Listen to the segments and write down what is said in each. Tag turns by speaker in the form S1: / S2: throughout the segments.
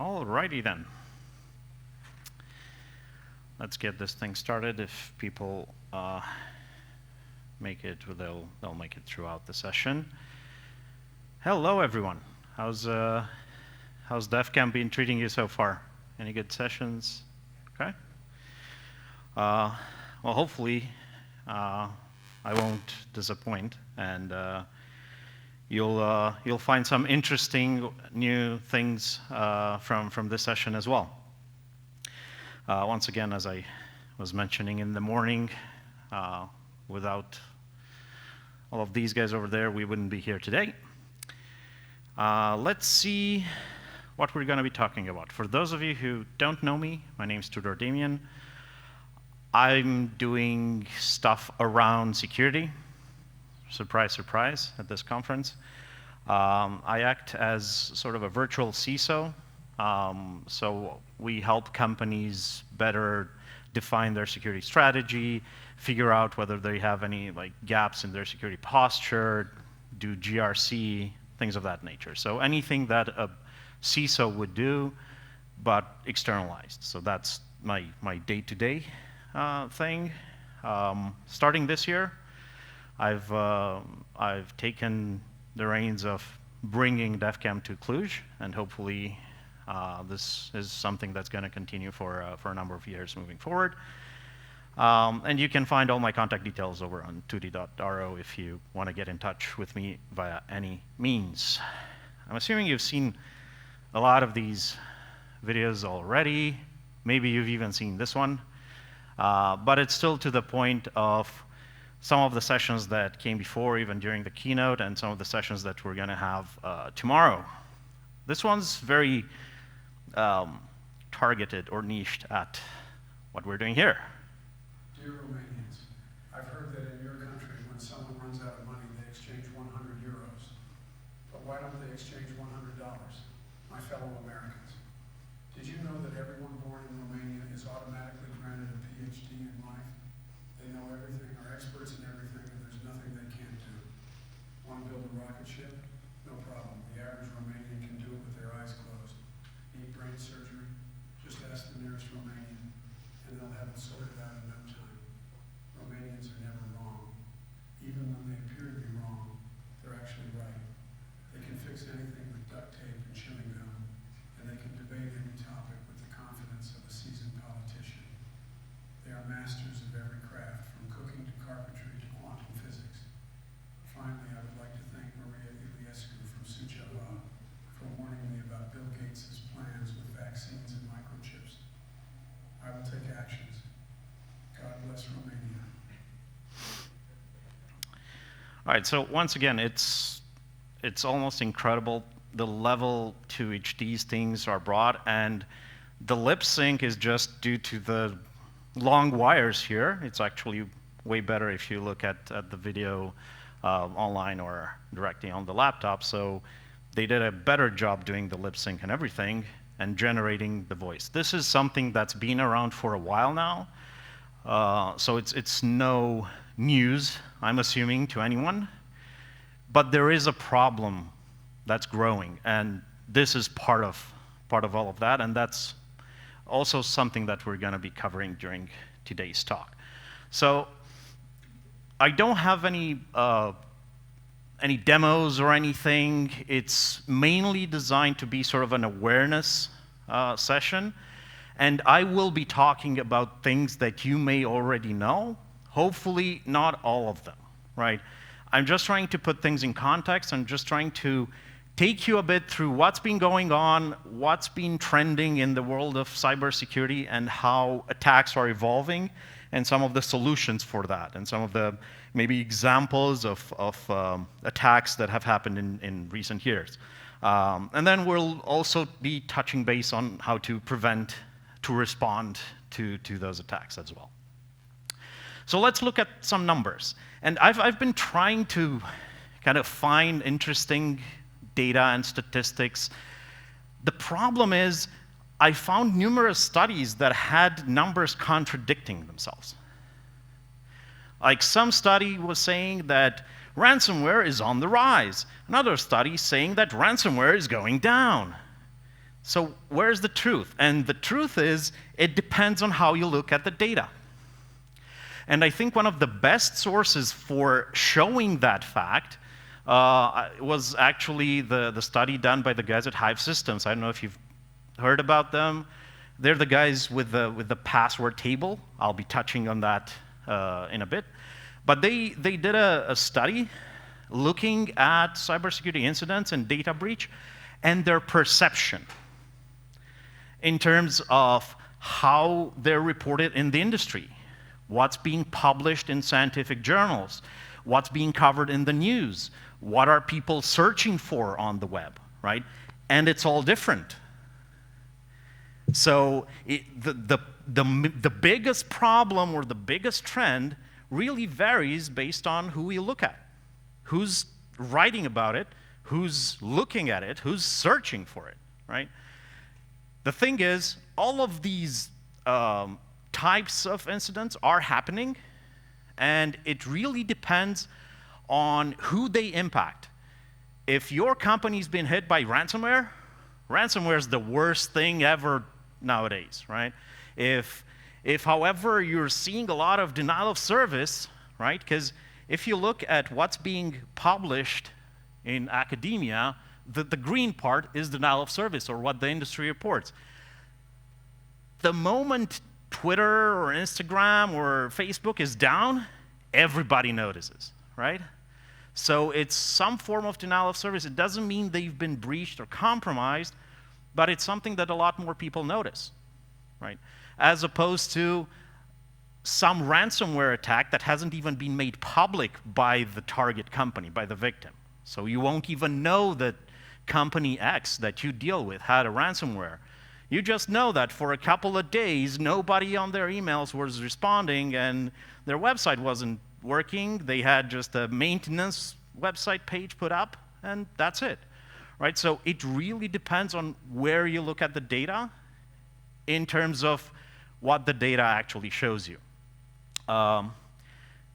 S1: Alrighty then. Let's get this thing started. If people make it, they'll make it throughout the session. Hello, everyone. How's DefCamp been treating you so far? Any good sessions? Okay. Well, hopefully, I won't disappoint, and you'll find some interesting new things from this session as well. Once again, as I was mentioning in the morning, without all of these guys over there, we wouldn't be here today. Let's see what we're going to be talking about. For those of you who don't know me, my name's Tudor Damian. I'm doing stuff around security. Surprise, surprise, at this conference. I act as sort of a virtual CISO. So we help companies better define their security strategy, figure out whether they have any gaps in their security posture, do GRC, things of that nature. So anything that a CISO would do, but externalized. So that's my day-to-day thing. Starting this year, I've taken the reins of bringing DefCamp to Cluj, and hopefully this is something that's going to continue for a number of years moving forward. And you can find all my contact details over on tudi.ro if you want to get in touch with me via any means. I'm assuming you've seen a lot of these videos already. Maybe you've even seen this one. But it's still to the point of some of the sessions that came before, even during the keynote, and some of the sessions that we're going to have tomorrow. This one's very targeted or niched at what we're doing here.
S2: Dear Romanians, I've heard that in your country, when someone runs out of money, they exchange 100 euros. But why don't they exchange $100? My fellow Americans, did you know that everyone born in Romania is automatically granted a PhD in life? They know everything, are experts in everything, and there's nothing they can't do. Want to build a rocket ship? No problem. The average Romanian can do it with their eyes closed. Need brain surgery? Just ask the nearest Romanian, and they'll have it sorted out in no time. Romanians are never wrong. Even when they appear to be wrong, they're actually right. They can fix anything with duct tape and chewing gum, and they can debate any topic with the confidence of a seasoned politician. They are masters of every craft, from cooking to carpentry to quantum physics. Finally, I would like to thank Maria Iliescu from Suceava for warning me about Bill Gates' plans with vaccines and microchips. I will take actions. God bless Romania.
S1: All right, so once again, it's almost incredible the level to which these things are brought, and the lip sync is just due to the long wires here. It's actually way better if you look at the video online or directly on the laptop. So they did a better job doing the lip sync and everything and generating the voice. This is something that's been around for a while now. So it's no news, I'm assuming, to anyone. But there is a problem that's growing, and this is part of all of that, and that's also something that we're going to be covering during today's talk. So I don't have any demos or anything. It's mainly designed to be sort of an awareness session. And I will be talking about things that you may already know, hopefully not all of them, right? I'm just trying to put things in context. I'm just trying to take you a bit through what's been going on, what's been trending in the world of cybersecurity, and how attacks are evolving, and some of the solutions for that, and some of the maybe examples of attacks that have happened in recent years. And then we'll also be touching base on how to prevent, to respond to those attacks as well. So let's look at some numbers. And I've been trying to kind of find interesting data and statistics. The problem is I found numerous studies that had numbers contradicting themselves. Like some study was saying that ransomware is on the rise. Another study saying that ransomware is going down. So where's the truth? And the truth is, it depends on how you look at the data. And I think one of the best sources for showing that fact was actually the study done by the guys at Hive Systems. I don't know if you've heard about them. They're the guys with the password table. I'll be touching on that in a bit. But they did a study looking at cybersecurity incidents and data breach and their perception in terms of how they're reported in the industry, what's being published in scientific journals, what's being covered in the news, what are people searching for on the web, right? And it's all different. So the biggest problem or the biggest trend really varies based on who you look at, who's writing about it, who's looking at it, who's searching for it, right? The thing is, all of these types of incidents are happening, and it really depends on who they impact. If your company's been hit by ransomware, ransomware is the worst thing ever nowadays, right? If however, you're seeing a lot of denial of service, right? Because if you look at what's being published in academia, the green part is denial of service, or what the industry reports. The moment Twitter or Instagram or Facebook is down, everybody notices, right? So it's some form of denial of service. It doesn't mean they've been breached or compromised, but it's something that a lot more people notice, right? As opposed to some ransomware attack that hasn't even been made public by the target company, by the victim. So you won't even know that company X that you deal with had a ransomware. You just know that for a couple of days, nobody on their emails was responding and their website wasn't working. They had just a maintenance website page put up, and that's it, right? So it really depends on where you look at the data in terms of what the data actually shows you.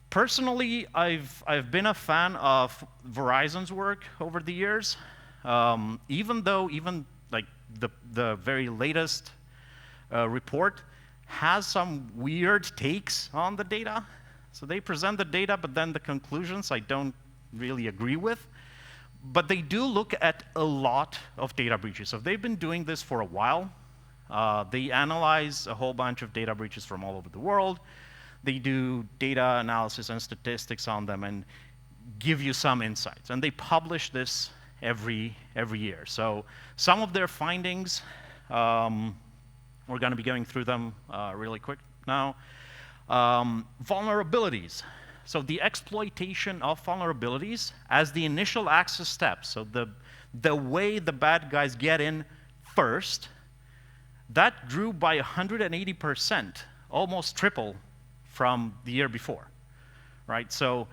S1: Personally, I've been a fan of Verizon's work over the years, even like the very latest report has some weird takes on the data. So they present the data, but then the conclusions I don't really agree with. But they do look at a lot of data breaches. So they've been doing this for a while. They analyze a whole bunch of data breaches from all over the world. They do data analysis and statistics on them and give you some insights. And they publish this every year. So some of their findings, we're going to be going through them really quick now. Vulnerabilities. So the exploitation of vulnerabilities as the initial access step. So the way the bad guys get in first, that grew by 180%, almost triple from the year before, right? So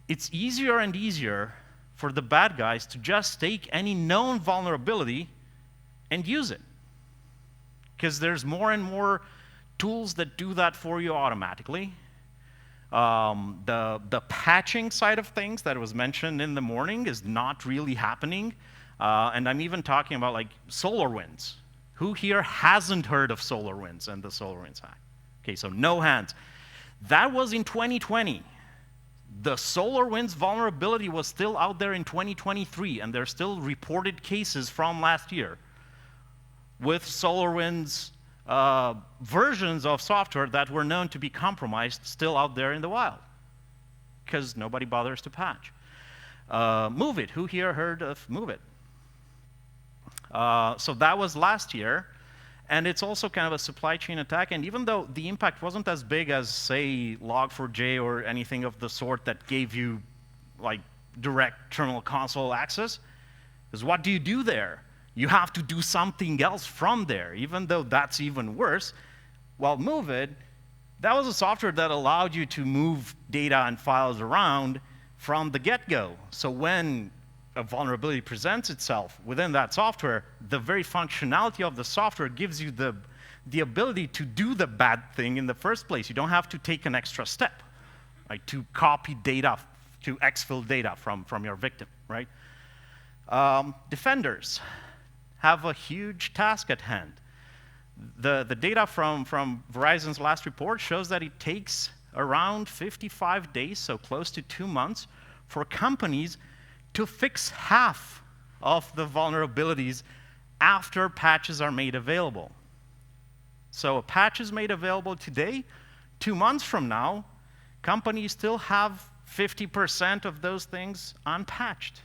S1: it's easier and easier for the bad guys to just take any known vulnerability and use it, because there's more and more tools that do that for you automatically. The patching side of things that was mentioned in the morning is not really happening, and I'm even talking about like SolarWinds. Who here hasn't heard of SolarWinds and the SolarWinds hack? Okay, so no hands. That was in 2020. The SolarWinds vulnerability was still out there in 2023, and there's still reported cases from last year with SolarWinds versions of software that were known to be compromised still out there in the wild, because nobody bothers to patch. MoveIt. Who here heard of MoveIt? So that was last year. And it's also kind of a supply chain attack. And even though the impact wasn't as big as, say, Log4j or anything of the sort that gave you like direct terminal console access, because what do you do there? You have to do something else from there, even though that's even worse. Well, MoveIt, that was a software that allowed you to move data and files around from the get-go. So when a vulnerability presents itself within that software, the very functionality of the software gives you the ability to do the bad thing in the first place. You don't have to take an extra step, right, to copy data, to exfil data from your victim, right? Defenders. have a huge task at hand. The data from Verizon's last report shows that it takes around 55 days, so close to 2 months, for companies to fix half of the vulnerabilities after patches are made available. So a patch is made available today. 2 months from now, companies still have 50% of those things unpatched,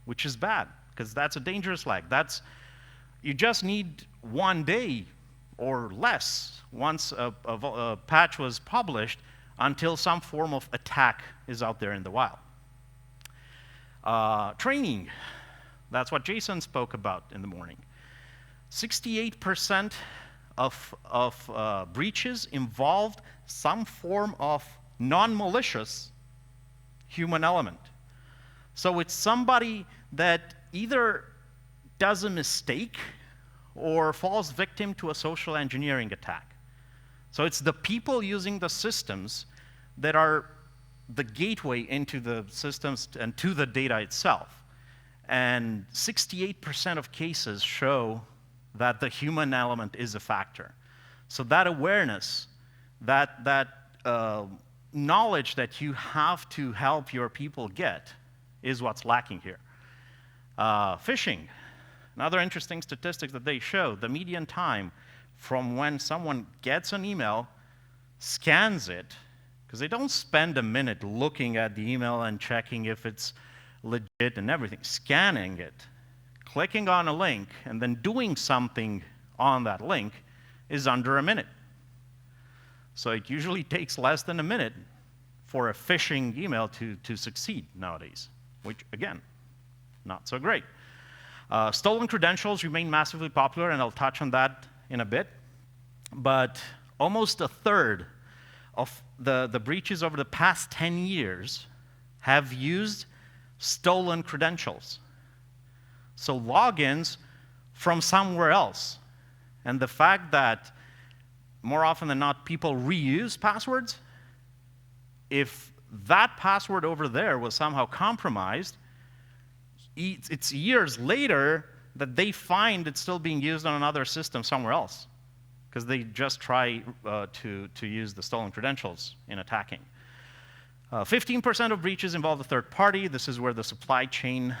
S1: which is bad, because that's a dangerous lag. You just need 1 day or less once a patch was published until some form of attack is out there in the wild. Training, that's what Jason spoke about in the morning. 68% of breaches involved some form of non-malicious human element. So it's somebody that either does a mistake or falls victim to a social engineering attack. So it's the people using the systems that are the gateway into the systems and to the data itself. And 68% of cases show that the human element is a factor. So that awareness, that knowledge that you have to help your people get is what's lacking here. Phishing. Another interesting statistics that they show, the median time from when someone gets an email, scans it, because they don't spend a minute looking at the email and checking if it's legit and everything, scanning it, clicking on a link, and then doing something on that link is under a minute. So it usually takes less than a minute for a phishing email to succeed nowadays, which, again, not so great. Stolen credentials remain massively popular, and I'll touch on that in a bit. But almost a third of the breaches over the past 10 years have used stolen credentials. So logins from somewhere else. And the fact that more often than not people reuse passwords, if that password over there was somehow compromised, it's years later that they find it's still being used on another system somewhere else, because they just try to use the stolen credentials in attacking. 15% of breaches involve a third party. This is where the supply chain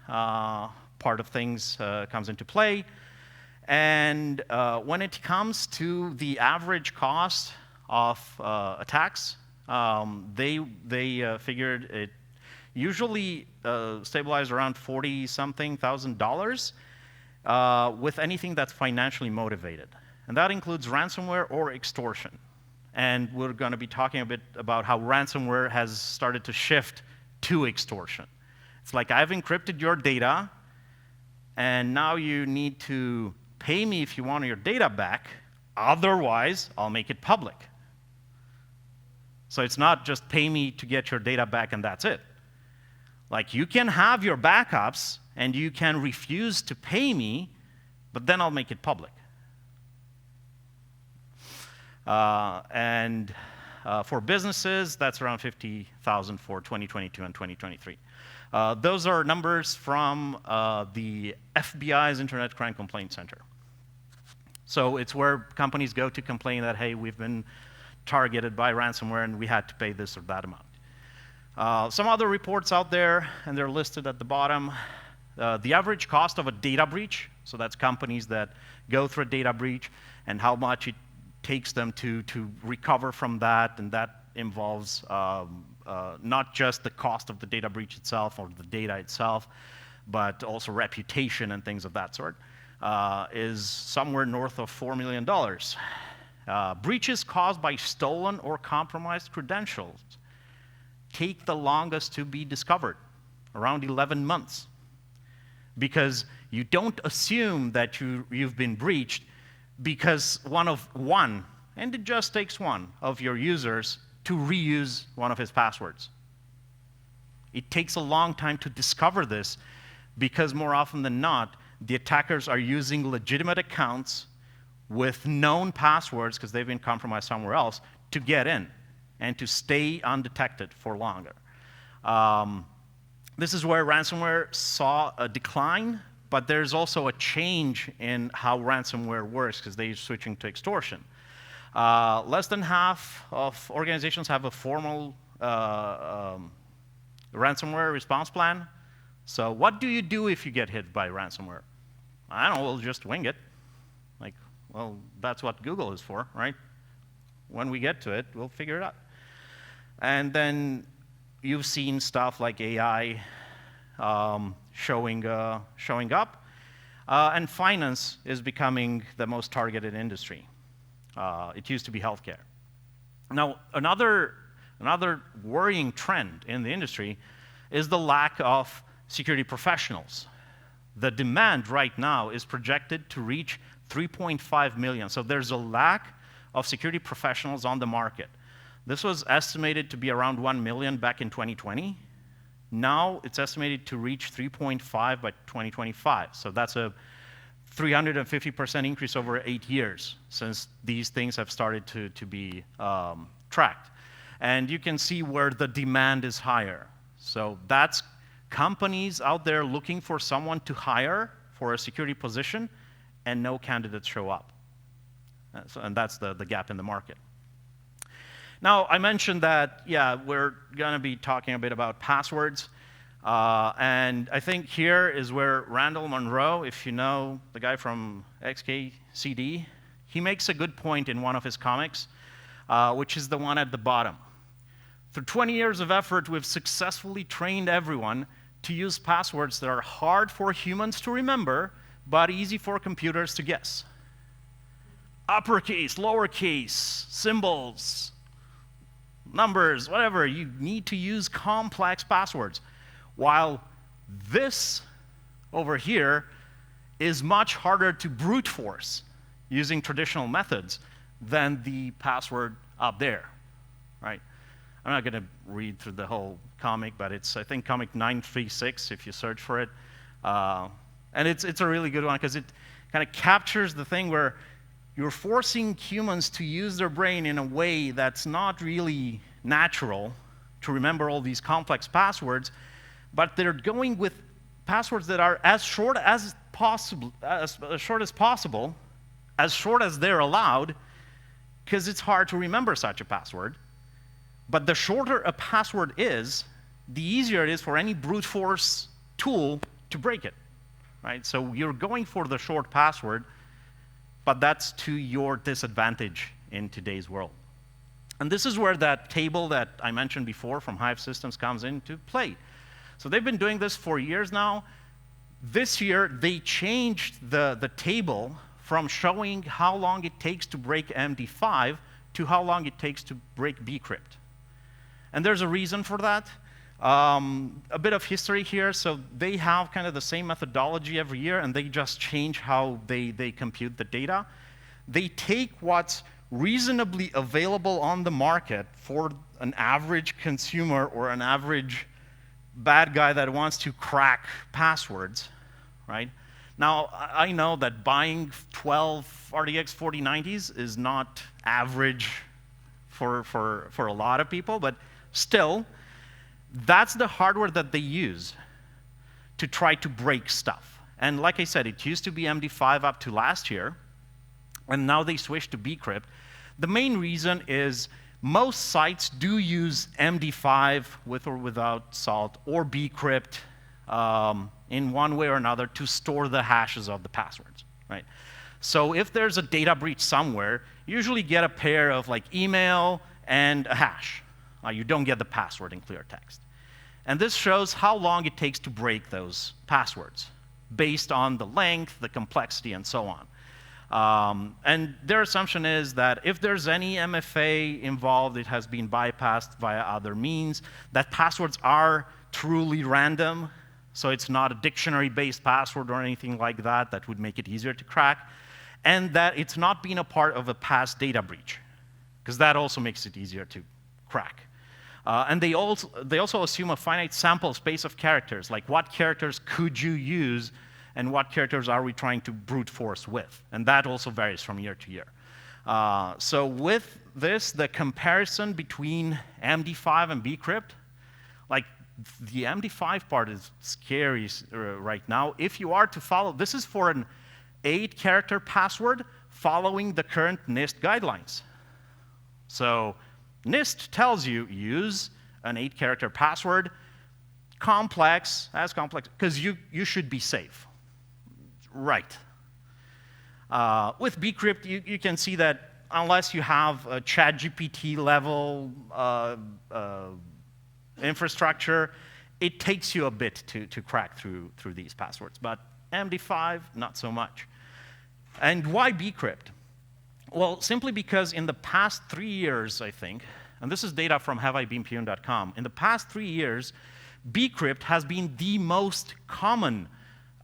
S1: part of things comes into play. And when it comes to the average cost of attacks, they figured it usually stabilized around $40-something thousand with anything that's financially motivated. And that includes ransomware or extortion. And we're going to be talking a bit about how ransomware has started to shift to extortion. It's like, I've encrypted your data, and now you need to pay me if you want your data back, otherwise I'll make it public. So it's not just pay me to get your data back and that's it. Like, you can have your backups and you can refuse to pay me, but then I'll make it public. For businesses, that's around 50,000 for 2022 and 2023. Those are numbers from the FBI's Internet Crime Complaint Center. So it's where companies go to complain that, hey, we've been targeted by ransomware and we had to pay this or that amount. Some other reports out there, and they're listed at the bottom. The average cost of a data breach, so that's companies that go through a data breach and how much it takes them to recover from that, and that involves not just the cost of the data breach itself or the data itself, but also reputation and things of that sort, is somewhere north of $4 million. Breaches caused by stolen or compromised credentials take the longest to be discovered, around 11 months. Because you don't assume that you've been breached because one, and it just takes one, of your users to reuse one of his passwords. It takes a long time to discover this because more often than not, the attackers are using legitimate accounts with known passwords, because they've been compromised somewhere else, to get in and to stay undetected for longer. This is where ransomware saw a decline but there's also a change in how ransomware works because they're switching to extortion. Less than half of organizations have a formal ransomware response plan. So what do you do if you get hit by ransomware? I don't know, we'll just wing it. Like, well, that's what Google is for, right? When we get to it, we'll figure it out. And then you've seen stuff like AI showing up. And finance is becoming the most targeted industry. It used to be healthcare. Now, another worrying trend in the industry is the lack of security professionals. The demand right now is projected to reach 3.5 million. So there's a lack of security professionals on the market. This was estimated to be around 1 million back in 2020. Now it's estimated to reach 3.5 by 2025. So that's a 350% increase over 8 years since these things have started to be tracked. And you can see where the demand is higher. So that's companies out there looking for someone to hire for a security position, and no candidates show up. And that's the gap in the market. Now, I mentioned that, yeah, we're going to be talking a bit about passwords. And I think here is where Randall Munroe, if you know the guy from XKCD, he makes a good point in one of his comics, which is the one at the bottom. Through 20 years of effort, we've successfully trained everyone to use passwords that are hard for humans to remember, but easy for computers to guess. Uppercase, lowercase, symbols, numbers, whatever, you need to use complex passwords. While this over here is much harder to brute force using traditional methods than the password up there, right? I'm not going to read through the whole comic, but it's, I think, comic 936 if you search for it. And it's a really good one because it kind of captures the thing where you're forcing humans to use their brain in a way that's not really natural to remember all these complex passwords, but they're going with passwords that are as short as possible, as short as they're allowed, because it's hard to remember such a password. But the shorter a password is, the easier it is for any brute force tool to break it, right? So you're going for the short password, but that's to your disadvantage in today's world. And this is where that table that I mentioned before from Hive Systems comes into play. So they've been doing this for years now. This year, they changed the table from showing how long it takes to break MD5 to how long it takes to break bcrypt. And there's a reason for that. A bit of history here. So they have kind of the same methodology every year, and they just change how they compute the data. They take what's reasonably available on the market for an average consumer or an average bad guy that wants to crack passwords, right? Now, I know that buying 12 RTX 4090s is not average for a lot of people, but still, that's the hardware that they use to try to break stuff. And like I said, it used to be MD5 up to last year, and now they switched to bcrypt. The main reason is most sites do use MD5 with or without salt or bcrypt in one way or another to store the hashes of the passwords, right? So if there's a data breach somewhere, you usually get a pair of like email and a hash. You don't get the password in clear text. And this shows how long it takes to break those passwords based on the length, the complexity, and so on. And their assumption is that if there's any MFA involved, it has been bypassed via other means, that passwords are truly random, so it's not a dictionary-based password or anything like that that would make it easier to crack, and that it's not been a part of a past data breach, because that also makes it easier to crack. And they also assume a finite sample space of characters, like what characters could you use and what characters are we trying to brute force with? And that also varies from year to year. So with this, the comparison between MD5 and bcrypt, like the MD5 part is scary right now. If you are to follow, this is for an 8-character password following the current NIST guidelines. So NIST tells you use an 8-character password, complex, because you should be safe. Right. With bcrypt, you can see that unless you have a ChatGPT level infrastructure, it takes you a bit to crack through these passwords. But MD5, not so much. And why bcrypt? Well, simply because in the past 3 years, I think, and this is data from haveibeenpwned.com, in the past 3 years, bcrypt has been the most common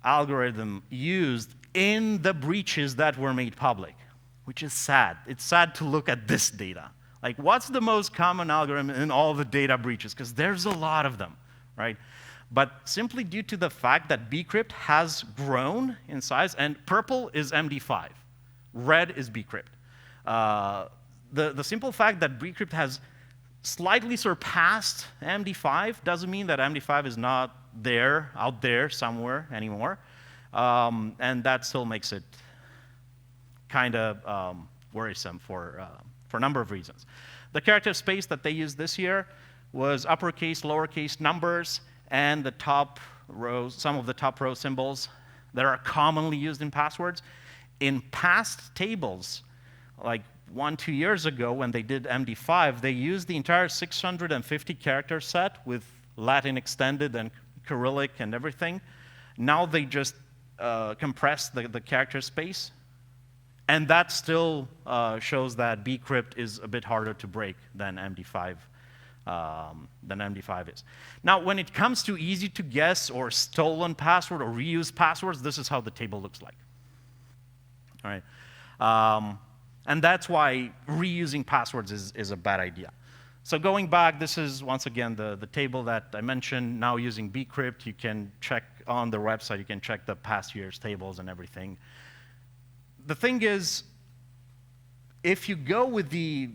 S1: algorithm used in the breaches that were made public, which is sad. It's sad to look at this data. Like, what's the most common algorithm in all the data breaches? Because there's a lot of them, right? But simply due to the fact that bcrypt has grown in size, and purple is MD5, red is bcrypt. The simple fact that bcrypt has slightly surpassed MD5 doesn't mean that MD5 is not there, out there somewhere anymore. And that still makes it kind of worrisome for a number of reasons. The character space that they used this year was uppercase, lowercase numbers, and the top rows, some of the top row symbols that are commonly used in passwords. In past tables, like 1-2 years ago when they did MD5, they used the entire 650 character set with Latin extended and Cyrillic and everything. Now they just compress the character space. And that still shows that bcrypt is a bit harder to break than MD5 is. Now, when it comes to easy to guess or stolen password or reused passwords, this is how the table looks like. All right. And that's why reusing passwords is a bad idea. So going back, this is, once again, the table that I mentioned. Now using bcrypt, you can check on the website, you can check the past year's tables and everything. The thing is, if you go with the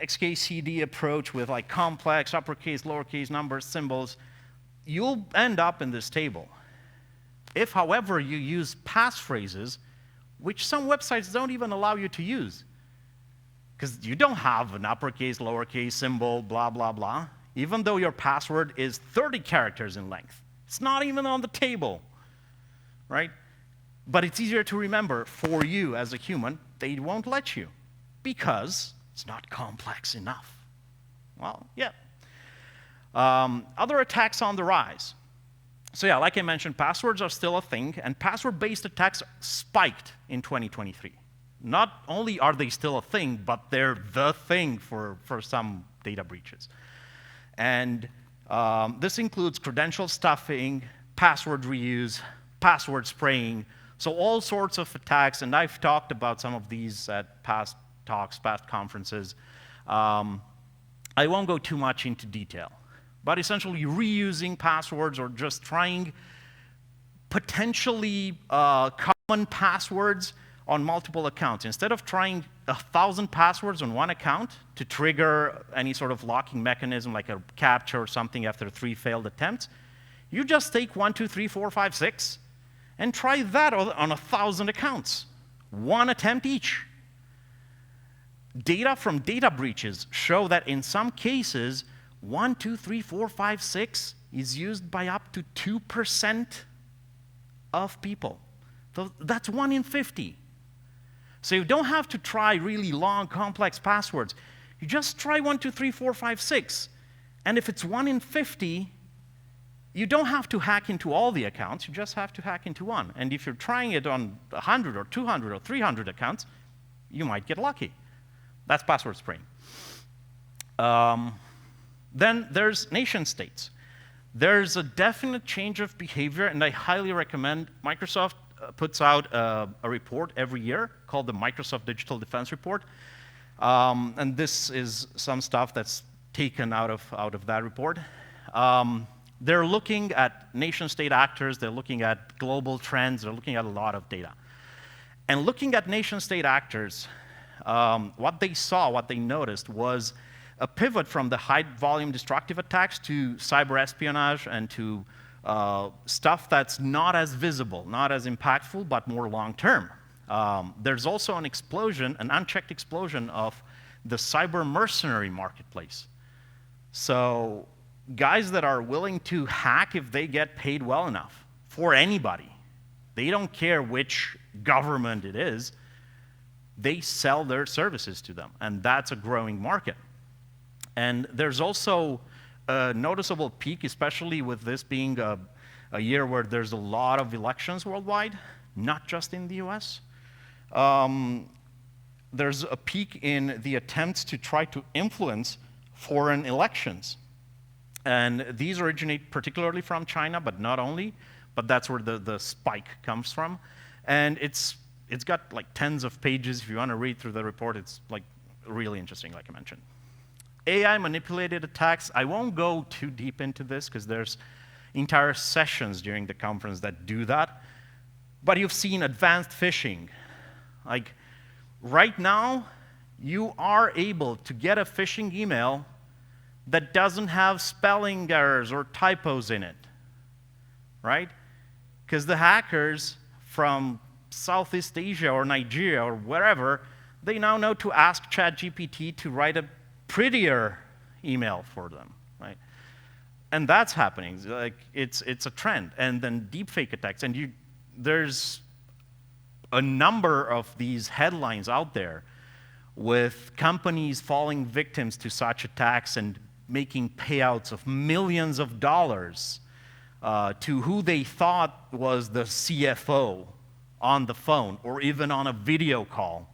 S1: XKCD approach with like complex, uppercase, lowercase numbers, symbols, you'll end up in this table. If, however, you use passphrases, which some websites don't even allow you to use, because you don't have an uppercase, lowercase, symbol, blah, blah, blah, even though your password is 30 characters in length. It's not even on the table, right? But it's easier to remember for you as a human. They won't let you because it's not complex enough. Well, yeah. Other attacks on the rise. So yeah, like I mentioned, passwords are still a thing, and password-based attacks spiked in 2023. Not only are they still a thing, but they're the thing for some data breaches. And this includes credential stuffing, password reuse, password spraying, so all sorts of attacks, and I've talked about some of these at past talks, past conferences. I won't go too much into detail, but essentially reusing passwords or just trying potentially common passwords on multiple accounts. Instead of trying 1,000 passwords on one account to trigger any sort of locking mechanism like a captcha or something after 3 failed attempts, you just take 1, 2, 3, 4, 5, 6, and try that on 1,000 accounts. 1 attempt each. Data from data breaches show that in some cases, 1, 2, 3, 4, 5, 6 is used by up to 2% of people. So that's 1 in 50. So you don't have to try really long, complex passwords. You just try 1, 2, 3, 4, 5, 6. And if it's 1 in 50, you don't have to hack into all the accounts. You just have to hack into one. And if you're trying it on 100 or 200 or 300 accounts, you might get lucky. That's password spraying. Then there's nation states. There's a definite change of behavior, and I highly recommend Microsoft puts out a report every year called the Microsoft Digital Defense Report. And this is some stuff that's taken out of that report. They're looking at nation-state actors, they're looking at global trends, they're looking at a lot of data. And looking at nation-state actors, what they saw, what they noticed was a pivot from the high-volume destructive attacks to cyber espionage and to stuff that's not as visible, not as impactful, but more long-term. There's also an explosion, an unchecked explosion of the cyber mercenary marketplace. So guys that are willing to hack if they get paid well enough for anybody. They don't care which government it is. They sell their services to them, and that's a growing market. And there's also a noticeable peak, especially with this being a year where there's a lot of elections worldwide, not just in the US. There's a peak in the attempts to try to influence foreign elections. And these originate particularly from China, but not only, but that's where the spike comes from. And it's got like tens of pages. If you want to read through the report, it's like really interesting, like I mentioned. AI manipulated attacks. I won't go too deep into this because there's entire sessions during the conference that do that. But you've seen advanced phishing. Like right now, you are able to get a phishing email that doesn't have spelling errors or typos in it, right? Because the hackers from Southeast Asia or Nigeria or wherever, they now know to ask ChatGPT to write a prettier email for them, right? And that's happening. Like it's a trend. And then deepfake attacks. And there's a number of these headlines out there with companies falling victims to such attacks and making payouts of millions of dollars to who they thought was the CFO on the phone or even on a video call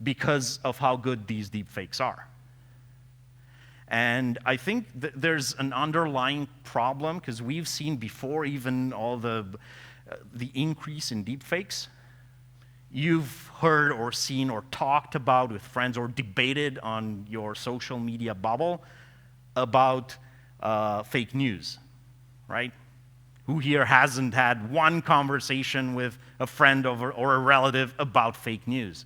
S1: because of how good these deepfakes are. And I think there's an underlying problem because we've seen before even all the increase in deepfakes. You've heard or seen or talked about with friends or debated on your social media bubble about fake news, right? Who here hasn't had one conversation with a friend or a relative about fake news?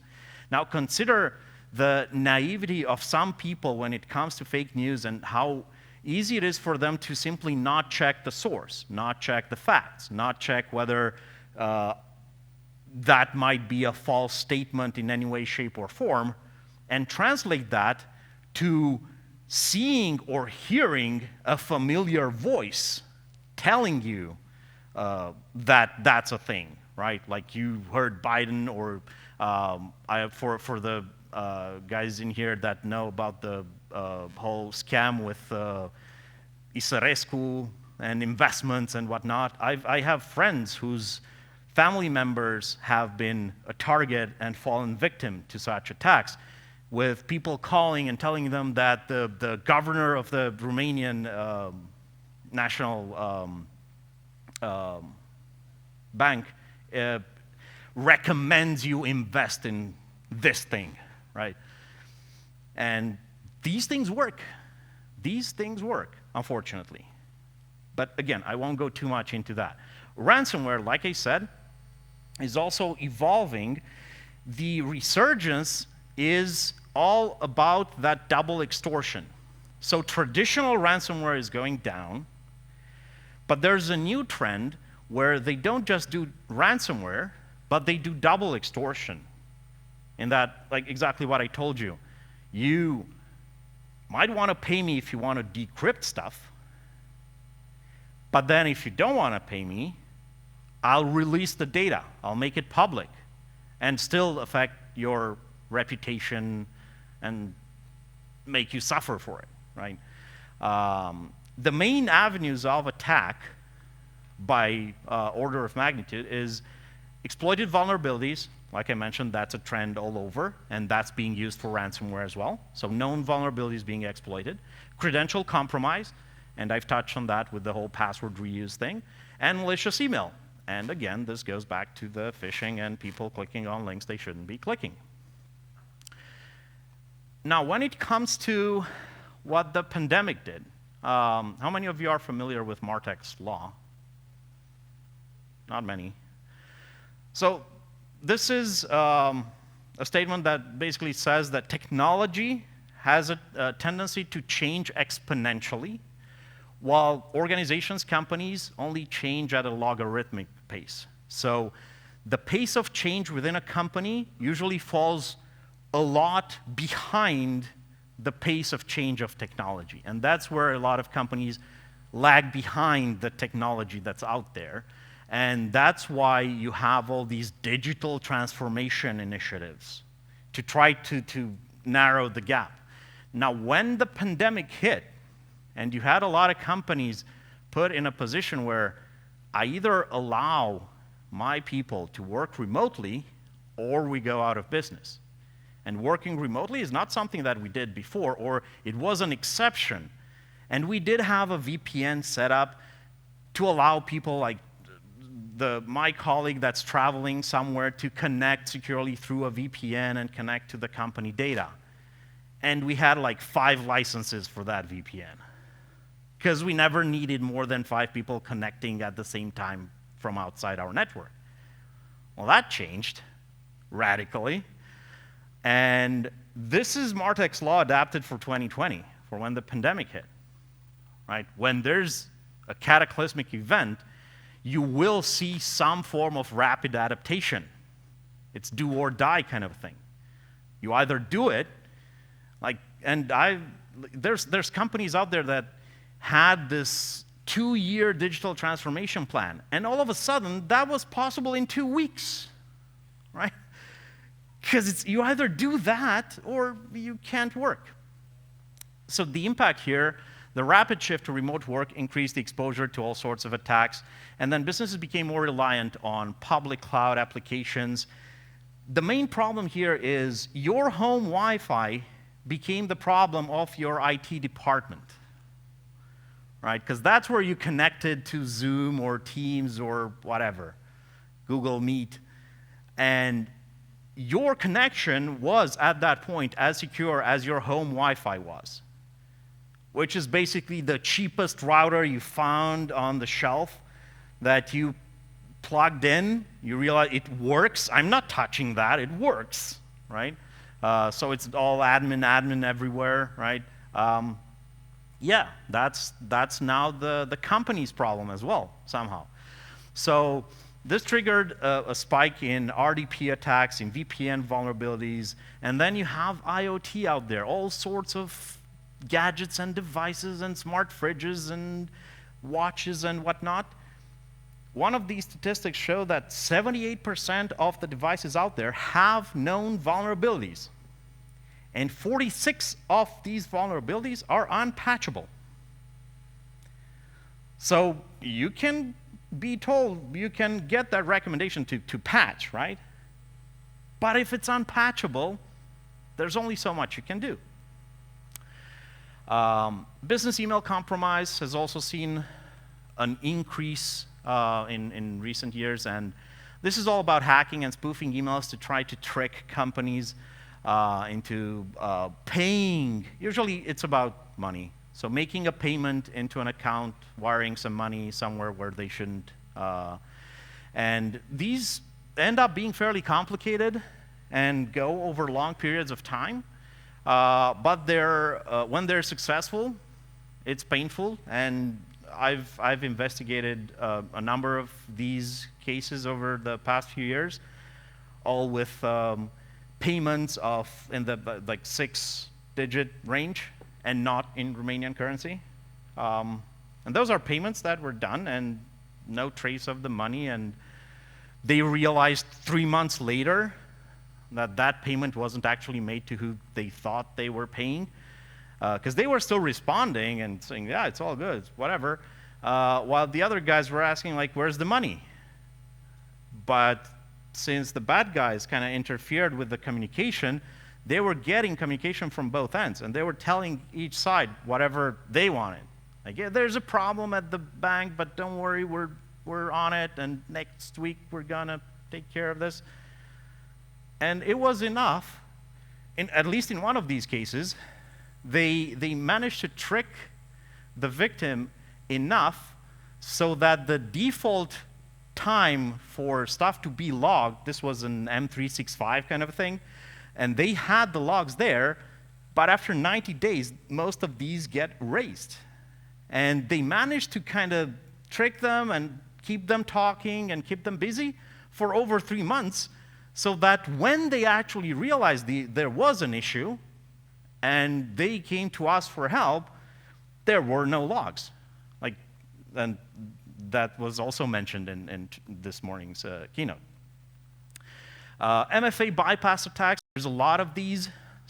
S1: Now consider the naivety of some people when it comes to fake news and how easy it is for them to simply not check the source, not check the facts, not check whether that might be a false statement in any way, shape, or form, and translate that to seeing or hearing a familiar voice telling you that that's a thing, right? Like you heard Biden or for the guys in here that know about the whole scam with Isarescu and investments and whatnot, I have friends whose family members have been a target and fallen victim to such attacks, with people calling and telling them that the governor of the Romanian national bank recommends you invest in this thing, right? And these things work. These things work, unfortunately. But again, I won't go too much into that. Ransomware, like I said, is also evolving. The resurgence is all about that double extortion. So traditional ransomware is going down, but there's a new trend where they don't just do ransomware, but they do double extortion. In that, like exactly what I told you. You might want to pay me if you want to decrypt stuff, but then if you don't want to pay me, I'll release the data. I'll make it public and still affect your reputation and make you suffer for it, right? The main avenues of attack by order of magnitude is exploited vulnerabilities. Like I mentioned, that's a trend all over, and that's being used for ransomware as well. So known vulnerabilities being exploited. Credential compromise, and I've touched on that with the whole password reuse thing. And malicious email. And again, this goes back to the phishing and people clicking on links they shouldn't be clicking. Now, when it comes to what the pandemic did, how many of you are familiar with Martek's law? Not many. So this is a statement that basically says that technology has a tendency to change exponentially, while organizations, companies only change at a logarithmic pace. So the pace of change within a company usually falls a lot behind the pace of change of technology. And that's where a lot of companies lag behind the technology that's out there. And that's why you have all these digital transformation initiatives to try to narrow the gap. Now, when the pandemic hit, and you had a lot of companies put in a position where I either allow my people to work remotely or we go out of business. And working remotely is not something that we did before, or it was an exception. And we did have a VPN set up to allow people like my colleague that's traveling somewhere to connect securely through a VPN and connect to the company data. And we had like 5 licenses for that VPN, because we never needed more than 5 people connecting at the same time from outside our network. Well, that changed radically. And this is Martech's law adapted for 2020, for when the pandemic hit. Right? When there's a cataclysmic event, you will see some form of rapid adaptation. It's do or die kind of thing. You either do it, there's companies out there that had this 2-year digital transformation plan, and all of a sudden, that was possible in 2 weeks, right? Because you either do that or you can't work. So the impact here, the rapid shift to remote work increased the exposure to all sorts of attacks, and then businesses became more reliant on public cloud applications. The main problem here is your home Wi-Fi became the problem of your IT department, right? Because that's where you connected to Zoom or Teams or whatever, Google Meet, and your connection was at that point as secure as your home Wi-Fi was, which is basically the cheapest router you found on the shelf that you plugged in, you realize it works. I'm not touching that, it works, right? So it's all admin everywhere, right? Yeah, that's now the company's problem as well, somehow. So this triggered a spike in RDP attacks, in VPN vulnerabilities, and then you have IoT out there, all sorts of gadgets and devices and smart fridges and watches and whatnot. One of these statistics show that 78% of the devices out there have known vulnerabilities. And 46 of these vulnerabilities are unpatchable. So you can be told, you can get that recommendation to patch, right? But if it's unpatchable, there's only so much you can do. Business email compromise has also seen an increase in recent years, and this is all about hacking and spoofing emails to try to trick companies into paying. Usually it's about money. So making a payment into an account, wiring some money somewhere where they shouldn't. And these end up being fairly complicated and go over long periods of time. But when they're successful, it's painful. And I've investigated a number of these cases over the past few years, all with payments in the like 6-digit range and not in Romanian currency. And those are payments that were done and no trace of the money, and they realized 3 months later that that payment wasn't actually made to who they thought they were paying, because they were still responding and saying, yeah, it's all good, it's whatever, while the other guys were asking, like, where's the money? But since the bad guys kind of interfered with the communication, they were getting communication from both ends, and they were telling each side whatever they wanted. Like, yeah, there's a problem at the bank, but don't worry, we're on it, and next week we're gonna take care of this. And it was enough, at least in one of these cases, they managed to trick the victim enough so that the default time for stuff to be logged, this was an M365 kind of thing, and they had the logs there, But after 90 days, most of these get erased. And they managed to kind of trick them and keep them talking and keep them busy for over 3 months, so that when they actually realized there was an issue and they came to us for help, there were no logs. And that was also mentioned in this morning's keynote. MFA bypass attacks, there's a lot of these.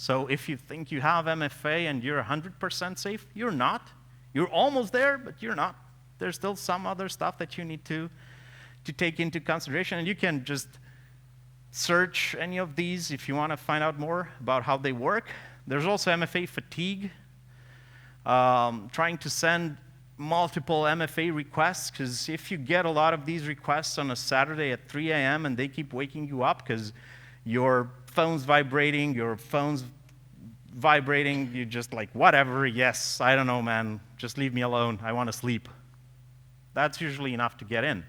S1: So if you think you have MFA and you're 100% safe, you're not. You're almost there, but you're not. There's still some other stuff that you need to take into consideration. And you can just search any of these if you want to find out more about how they work. There's also MFA fatigue, trying to send multiple MFA requests, because if you get a lot of these requests on a Saturday at 3 a.m. and they keep waking you up because your phone's vibrating, you're just like, whatever, yes, I don't know, man, just leave me alone, I want to sleep. That's usually enough to get in.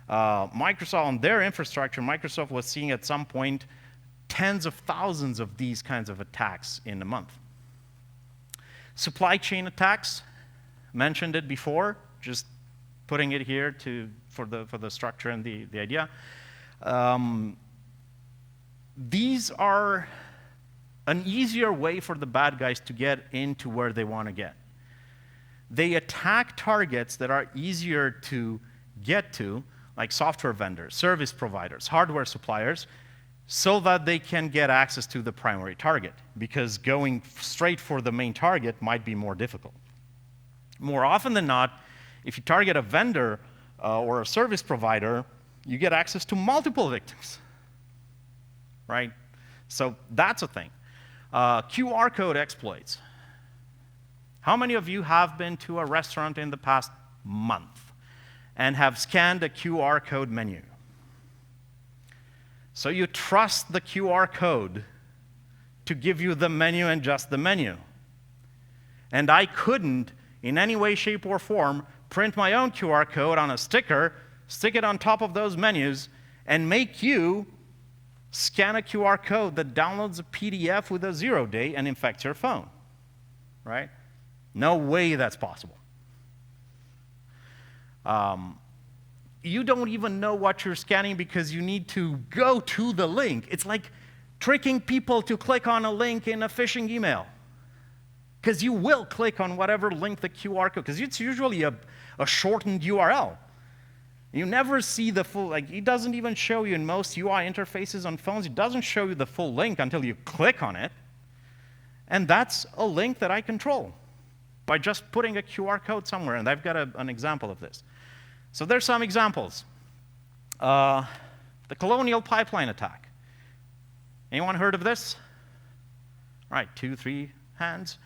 S1: Microsoft, on their infrastructure, Microsoft was seeing at some point tens of thousands of these kinds of attacks in a month. Supply chain attacks, mentioned it before, just putting it here for the structure and the idea. These are an easier way for the bad guys to get into where they want to get. They attack targets that are easier to get to, like software vendors, service providers, hardware suppliers, so that they can get access to the primary target, because going straight for the main target might be more difficult. More often than not, if you target a vendor or a service provider, you get access to multiple victims, right? So that's a thing. QR code exploits. How many of you have been to a restaurant in the past month and have scanned a QR code menu? So you trust the QR code to give you the menu and just the menu. And I couldn't, in any way, shape, or form, print my own QR code on a sticker, stick it on top of those menus, and make you scan a QR code that downloads a PDF with a 0-day and infects your phone, right? No way that's possible. You don't even know what you're scanning because you need to go to the link. It's like tricking people to click on a link in a phishing email, because you will click on whatever link the QR code, because it's usually a shortened URL. You never see the full, it doesn't even show you in most UI interfaces on phones, it doesn't show you the full link until you click on it. And that's a link that I control by just putting a QR code somewhere, and I've got an example of this. So there's some examples. The Colonial Pipeline attack. Anyone heard of this? All right, 2, 3 hands.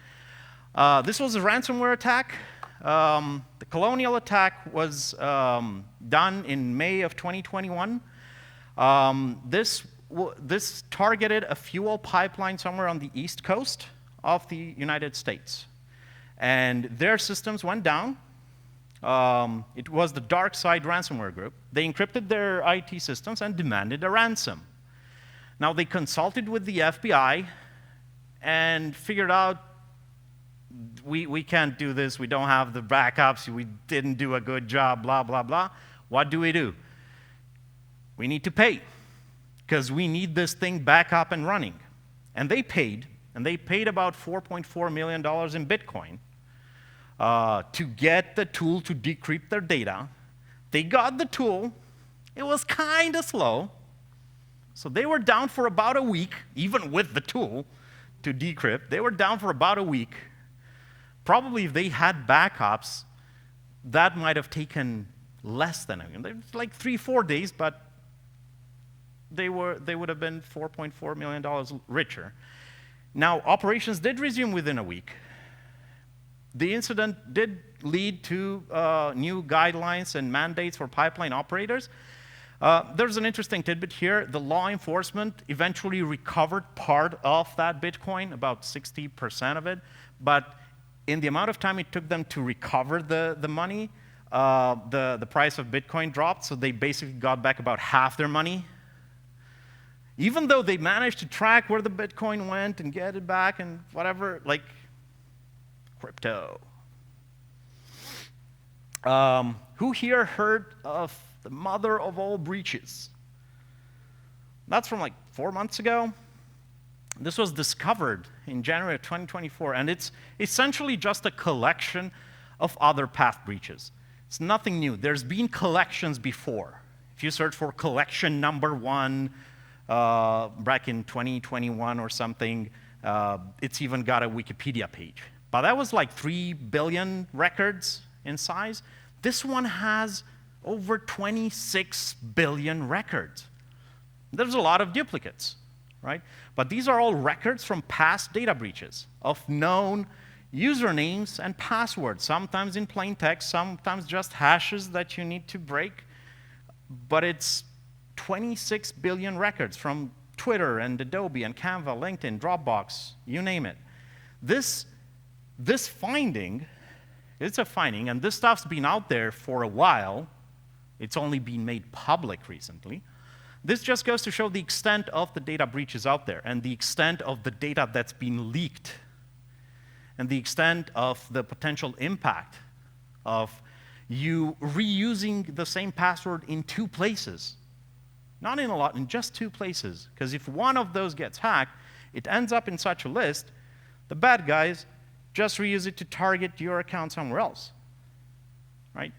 S1: This was a ransomware attack. The Colonial attack was done in May of 2021. This targeted a fuel pipeline somewhere on the East Coast of the United States. And their systems went down. It was the dark side ransomware group. They encrypted their IT systems and demanded a ransom. Now, they consulted with the FBI and figured out, we can't do this, we don't have the backups, we didn't do a good job, blah, blah, blah. What do? We need to pay, because we need this thing back up and running. And they paid about $4.4 million in Bitcoin to get the tool to decrypt their data. They got the tool. It was kind of slow. So they were down for about a week, even with the tool to decrypt. They were down for about a week. Probably if they had backups, that might have taken less than like 3-4 days, but they would have been $4.4 million richer. Now, operations did resume within a week. The incident did lead to new guidelines and mandates for pipeline operators. There's an interesting tidbit here. The law enforcement eventually recovered part of that Bitcoin, about 60% of it, but in the amount of time it took them to recover the money, the price of Bitcoin dropped, so they basically got back about half their money. Even though they managed to track where the Bitcoin went and get it back and whatever, like crypto. Who here heard of the mother of all breaches? That's from like 4 months ago. This was discovered in January of 2024, and it's essentially just a collection of other path breaches. It's nothing new. There's been collections before. If you search for collection number 1 back in 2021 or something, it's even got a Wikipedia page. But that was like 3 billion records in size. This one has over 26 billion records. There's a lot of duplicates, right? But these are all records from past data breaches of known usernames and passwords, sometimes in plain text, sometimes just hashes that you need to break. But it's 26 billion records from Twitter and Adobe and Canva, LinkedIn, Dropbox, you name it. This finding, it's a finding, and this stuff's been out there for a while. It's only been made public recently. This just goes to show the extent of the data breaches out there and the extent of the data that's been leaked and the extent of the potential impact of you reusing the same password in 2 places. Not in a lot, in just 2 places. Because if one of those gets hacked, it ends up in such a list, the bad guys just reuse it to target your account somewhere else, right?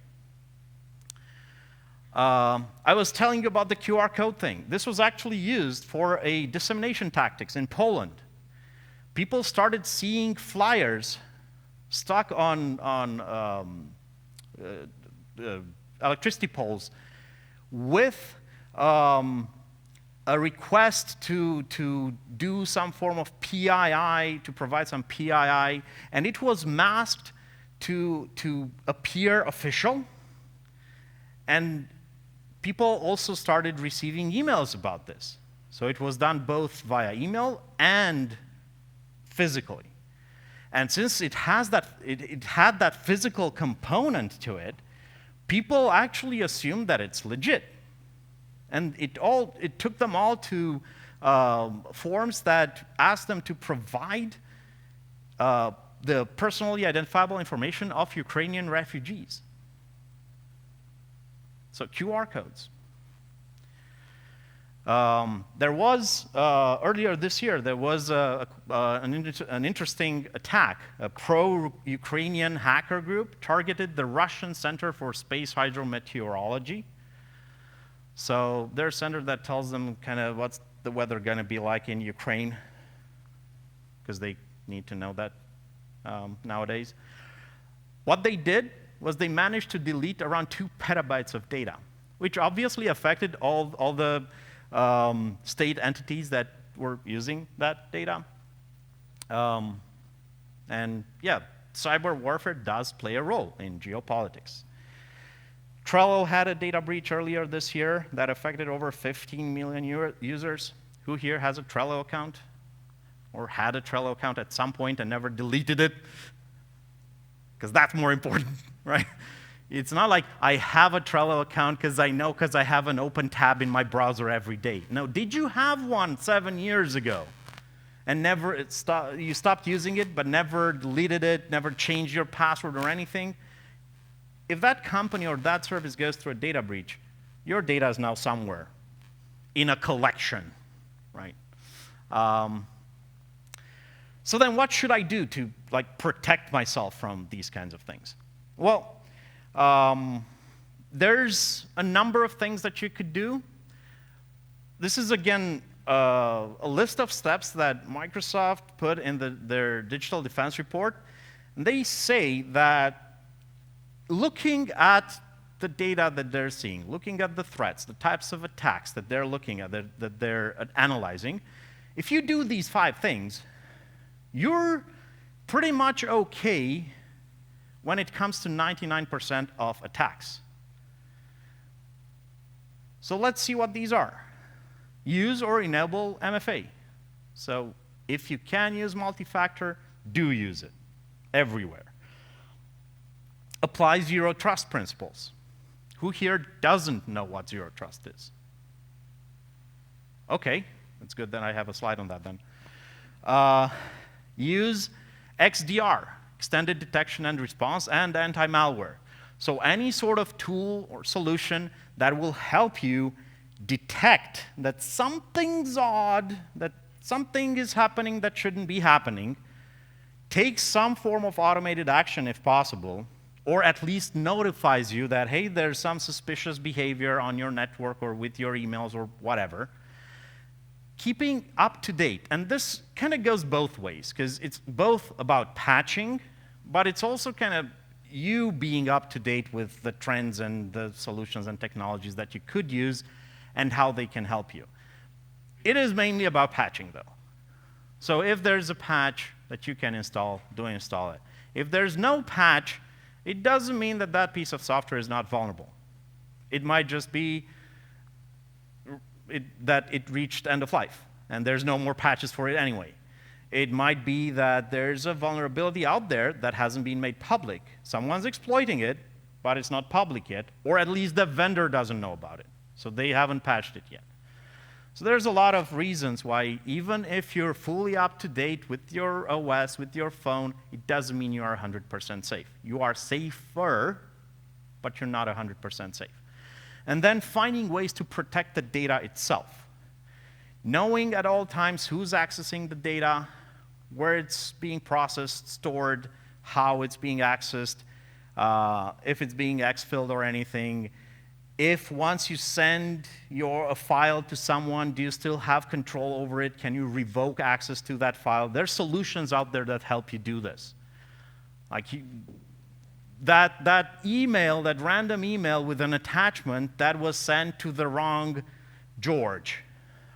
S1: I was telling you about the QR code thing. This was actually used for a dissemination tactics in Poland. People started seeing flyers stuck on electricity poles with a request to do some form of PII, to provide some PII, and it was masked to appear official. And people also started receiving emails about this. So it was done both via email and physically. And since it has that, it had that physical component to it, people actually assumed that it's legit. And it took them all to forms that asked them to provide the personally identifiable information of Ukrainian refugees. So QR codes. There was, earlier this year, there was an interesting attack. A pro-Ukrainian hacker group targeted the Russian Center for Space Hydrometeorology. So their center that tells them kind of what's the weather going to be like in Ukraine, because they need to know that nowadays. What they did was they managed to delete around 2 petabytes of data, which obviously affected all the state entities that were using that data. And yeah, cyber warfare does play a role in geopolitics. Trello had a data breach earlier this year that affected over 15 million users. Who here has a Trello account? Or had a Trello account at some point and never deleted it? Because that's more important, right? It's not like I have a Trello account because I have an open tab in my browser every day. No, did you have one 7 years ago? And you stopped using it, but never deleted it, never changed your password or anything? If that company or that service goes through a data breach, your data is now somewhere in a collection, right? So then what should I do to protect myself from these kinds of things? Well, there's a number of things that you could do. This is, again, a list of steps that Microsoft put in their digital defense report. And they say that looking at the data that they're seeing, looking at the threats, the types of attacks that they're looking at, that they're analyzing, if you do these 5 things, you're pretty much okay when it comes to 99% of attacks. So let's see what these are. Use or enable MFA. So if you can use multi-factor, do use it everywhere. Apply zero trust principles. Who here doesn't know what zero trust is? Okay, It's good that I have a slide on that then. Use XDR, Extended Detection and Response, and anti-malware. So any sort of tool or solution that will help you detect that something's odd, that something is happening that shouldn't be happening, take some form of automated action if possible, or at least notifies you that, hey, there's some suspicious behavior on your network or with your emails or whatever. Keeping up to date, and this kind of goes both ways, because it's both about patching, but it's also kind of you being up to date with the trends and the solutions and technologies that you could use and how they can help you. It is mainly about patching, though. So if there's a patch that you can install, do install it. If there's no patch, it doesn't mean that that piece of software is not vulnerable. It might just be that it reached end of life, and there's no more patches for it anyway. It might be that there's a vulnerability out there that hasn't been made public. Someone's exploiting it, but it's not public yet, or at least the vendor doesn't know about it, so they haven't patched it yet. So there's a lot of reasons why, even if you're fully up to date with your OS, with your phone, it doesn't mean you are 100% safe. You are safer, but you're not 100% safe. And then finding ways to protect the data itself. Knowing at all times who's accessing the data, where it's being processed, stored, how it's being accessed, if it's being exfilled or anything. If once you send a file to someone, do you still have control over it? Can you revoke access to that file? There's solutions out there that help you do this. Like that email, that random email with an attachment that was sent to the wrong George,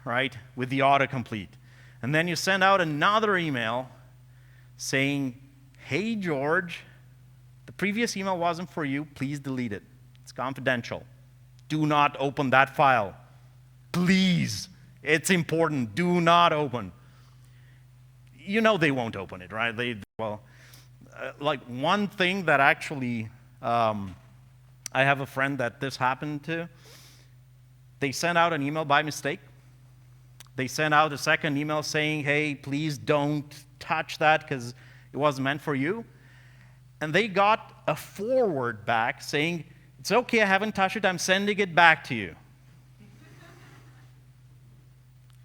S1: right, with the autocomplete. And then you send out another email saying, hey, George, the previous email wasn't for you. Please delete it. It's confidential. Do not open that file. Please. It's important. Do not open. You know they won't open it, right? Like one thing that actually, I have a friend that this happened to. They sent out an email by mistake. They sent out a second email saying, hey, please don't touch that because it wasn't meant for you. And they got a forward back saying, it's okay, I haven't touched it, I'm sending it back to you.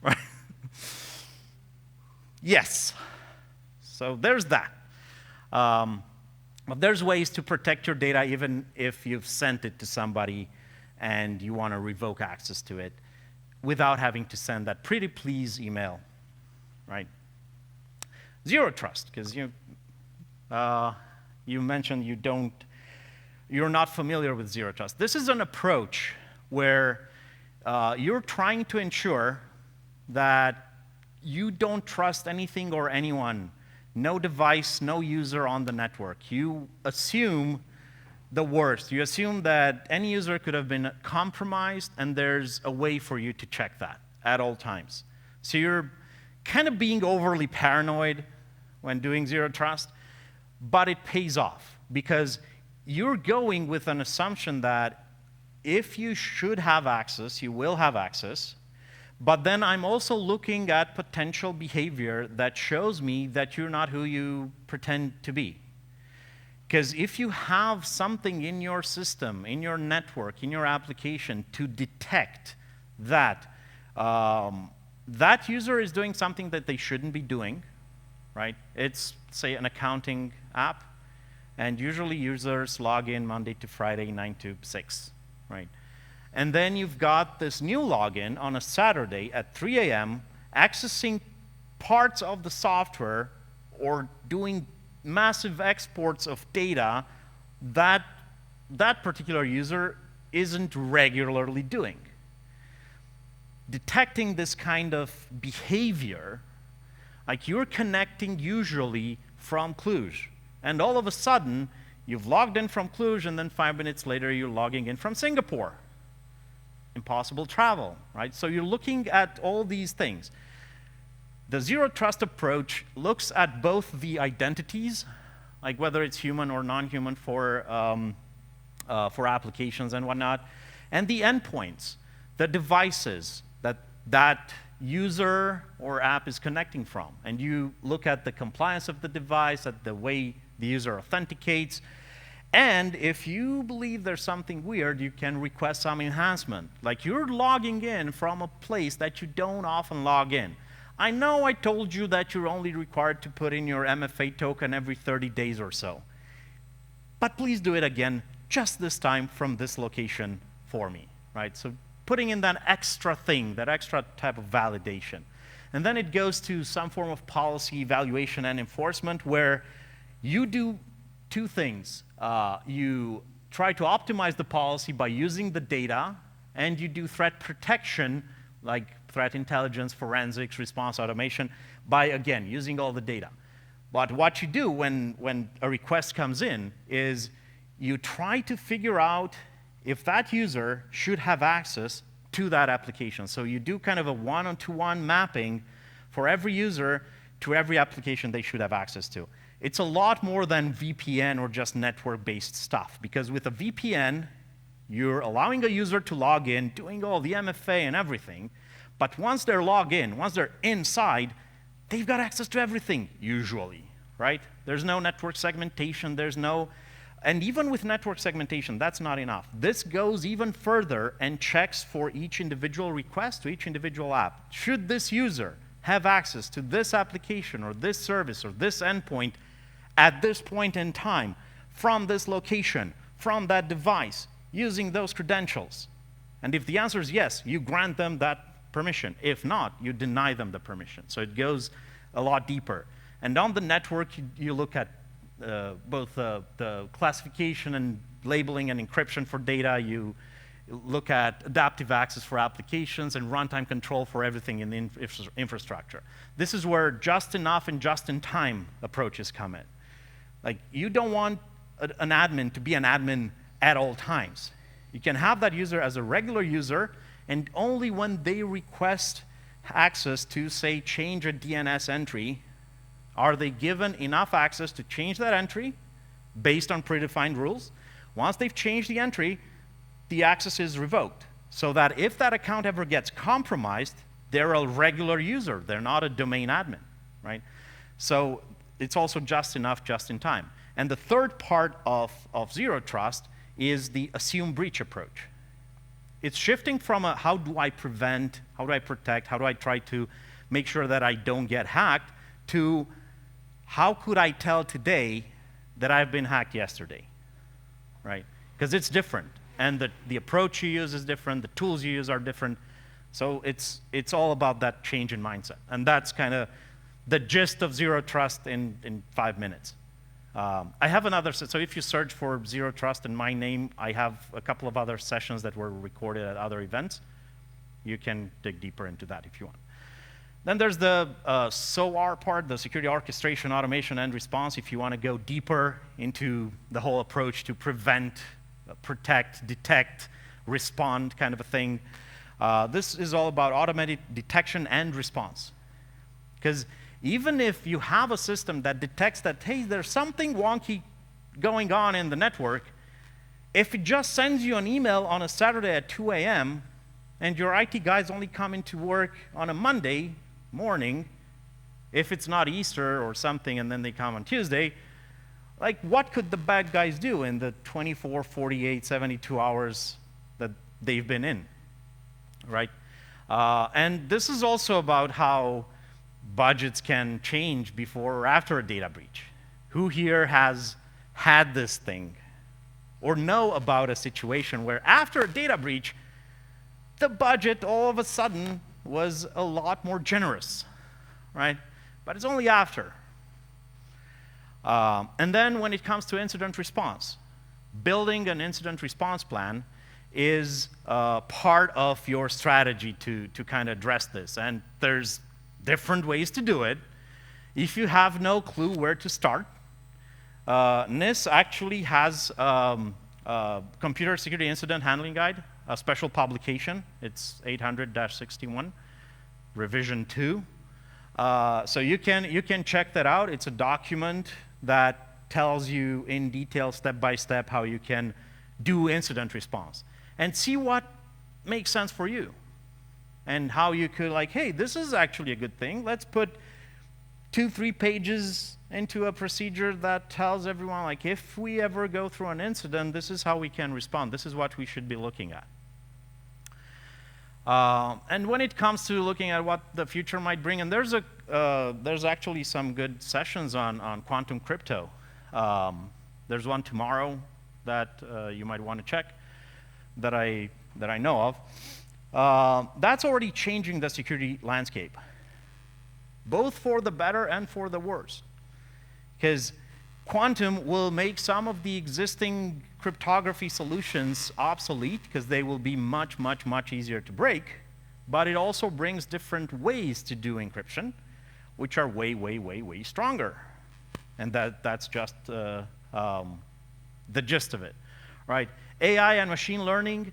S1: Right? Yes. So there's that. But there's ways to protect your data even if you've sent it to somebody and you want to revoke access to it without having to send that pretty please email, right? Zero trust, because you mentioned you're not familiar with zero trust. This is an approach where you're trying to ensure that you don't trust anything or anyone, no device, no user on the network. You assume the worst. You assume that any user could have been compromised, and there's a way for you to check that at all times. So you're kind of being overly paranoid when doing zero trust, but it pays off because you're going with an assumption that if you should have access, you will have access, but then I'm also looking at potential behavior that shows me that you're not who you pretend to be. Because if you have something in your system, in your network, in your application to detect that that user is doing something that they shouldn't be doing, right? It's, say, an accounting app, and usually users log in Monday to Friday, 9 to 6, right? And then you've got this new login on a Saturday at 3 a.m. accessing parts of the software or doing massive exports of data that that particular user isn't regularly doing. Detecting this kind of behavior, like you're connecting usually from Cluj, and all of a sudden, you've logged in from Cluj, and then 5 minutes later, you're logging in from Singapore. Impossible travel, right? So you're looking at all these things. The zero trust approach looks at both the identities, like whether it's human or non-human for applications and whatnot, and the endpoints, the devices that user or app is connecting from. And you look at the compliance of the device, at the way the user authenticates. And if you believe there's something weird, you can request some enhancement. Like you're logging in from a place that you don't often log in. I know I told you that you're only required to put in your MFA token every 30 days or so. But please do it again, just this time from this location for me, right? So putting in that extra thing, that extra type of validation. And then it goes to some form of policy evaluation and enforcement where you do two things. You try to optimize the policy by using the data, and you do threat protection, like threat intelligence, forensics, response automation, by, again, using all the data. But what you do when a request comes in is you try to figure out if that user should have access to that application. So you do kind of a one-to-one mapping for every user to every application they should have access to. It's a lot more than VPN or just network-based stuff, because with a VPN, you're allowing a user to log in, doing all the MFA and everything, but once they're logged in, once they're inside, they've got access to everything, usually, right? There's no network segmentation, and even with network segmentation, that's not enough. This goes even further and checks for each individual request to each individual app. Should this user have access to this application or this service or this endpoint at this point in time, from this location, from that device, using those credentials? And if the answer is yes, you grant them that permission. If not, you deny them the permission. So it goes a lot deeper. And on the network, you look at both the classification and labeling and encryption for data. You look at adaptive access for applications and runtime control for everything in the infrastructure. This is where just enough and just in time approaches come in. Like, you don't want an admin to be an admin at all times. You can have that user as a regular user, and only when they request access to, say, change a DNS entry, are they given enough access to change that entry based on predefined rules. Once they've changed the entry, the access is revoked, so that if that account ever gets compromised, they're a regular user. They're not a domain admin, right? So it's also just enough, just in time. And the third part of Zero Trust is the assume breach approach. It's shifting from a how do I prevent, how do I protect, how do I try to make sure that I don't get hacked, to how could I tell today that I've been hacked yesterday, right? Because it's different, and the approach you use is different, the tools you use are different, so it's all about that change in mindset. And that's kind of the gist of Zero Trust in 5 minutes. I have another, so if you search for Zero Trust in my name, I have a couple of other sessions that were recorded at other events. You can dig deeper into that if you want. Then there's the SOAR part, the security orchestration, automation, and response, if you want to go deeper into the whole approach to prevent, protect, detect, respond kind of a thing. This is all about automated detection and response. Because even if you have a system that detects that, hey, there's something wonky going on in the network, if it just sends you an email on a Saturday at 2 a.m., and your IT guys only come into work on a Monday morning, if it's not Easter or something, and then they come on Tuesday, like, what could the bad guys do in the 24, 48, 72 hours that they've been in, right? And this is also about how budgets can change before or after a data breach. Who here has had this thing or know about a situation where after a data breach, the budget all of a sudden was a lot more generous, right? But it's only after. And then when it comes to incident response, building an incident response plan is part of your strategy to kind of address this. And there's different ways to do it. If you have no clue where to start, NIST actually has Computer Security Incident Handling Guide, a special publication. It's 800-61, revision 2. So you can check that out. It's a document that tells you in detail, step by step, how you can do incident response. And see what makes sense for you. and how you could like, hey, this is actually a good thing. Let's put 2-3 pages into a procedure that tells everyone, like, if we ever go through an incident, this is how we can respond. This is what we should be looking at. And when it comes to looking at what the future might bring, and there's actually some good sessions on quantum crypto. There's one tomorrow that you might want to check that I know of. That's already changing the security landscape, both for the better and for the worse. Because quantum will make some of the existing cryptography solutions obsolete because they will be much, much, much easier to break. But it also brings different ways to do encryption, which are way, way, way, way stronger. And that's just the gist of it, right? AI and machine learning,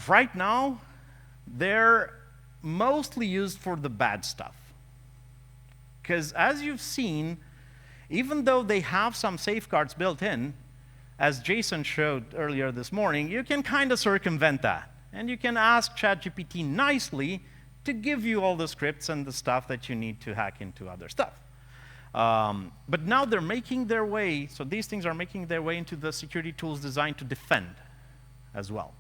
S1: right now, they're mostly used for the bad stuff. Because as you've seen, even though they have some safeguards built in, as Jason showed earlier this morning, you can kind of circumvent that. And you can ask ChatGPT nicely to give you all the scripts and the stuff that you need to hack into other stuff. But now they're making their way, so these things are making their way into the security tools designed to defend as well.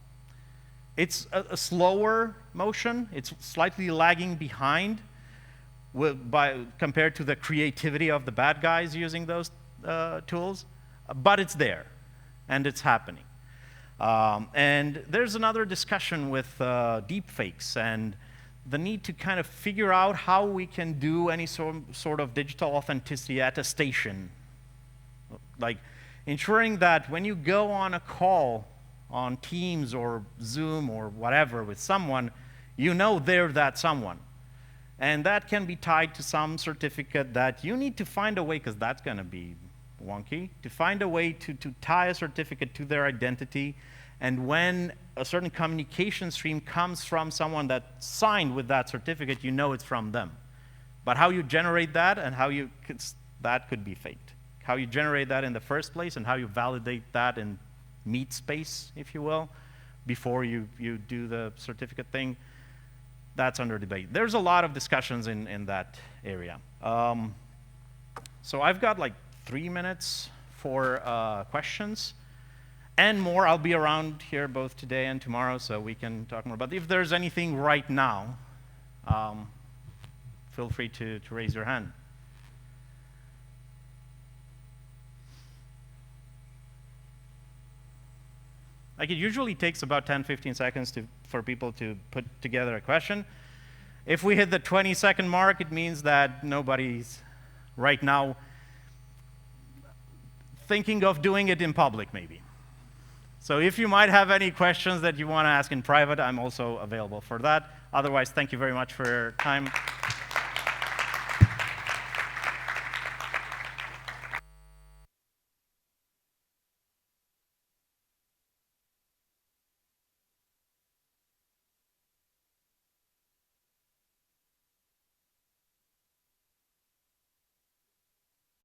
S1: It's a slower motion. It's slightly lagging behind compared to the creativity of the bad guys using those tools, but it's there, and it's happening. And there's another discussion with deepfakes and the need to kind of figure out how we can do any sort of digital authenticity attestation, like ensuring that when you go on a call on Teams or Zoom or whatever with someone, you know they're that someone. And that can be tied to some certificate that you need to find a way, because that's going to be wonky, to find a way to tie a certificate to their identity. And when a certain communication stream comes from someone that signed with that certificate, you know it's from them. But how you generate that and that could be faked. How you generate that in the first place and how you validate that in meat space, if you will, before you do the certificate thing, that's under debate. There's a lot of discussions in that area. So I've got like 3 minutes for questions and more. I'll be around here both today and tomorrow, so we can talk more. But if there's anything right now, feel free to raise your hand. Like, it usually takes about 10-15 seconds for people to put together a question. If we hit the 20-second mark, it means that nobody's right now thinking of doing it in public, maybe. So if you might have any questions that you want to ask in private, I'm also available for that. Otherwise, thank you very much for your time.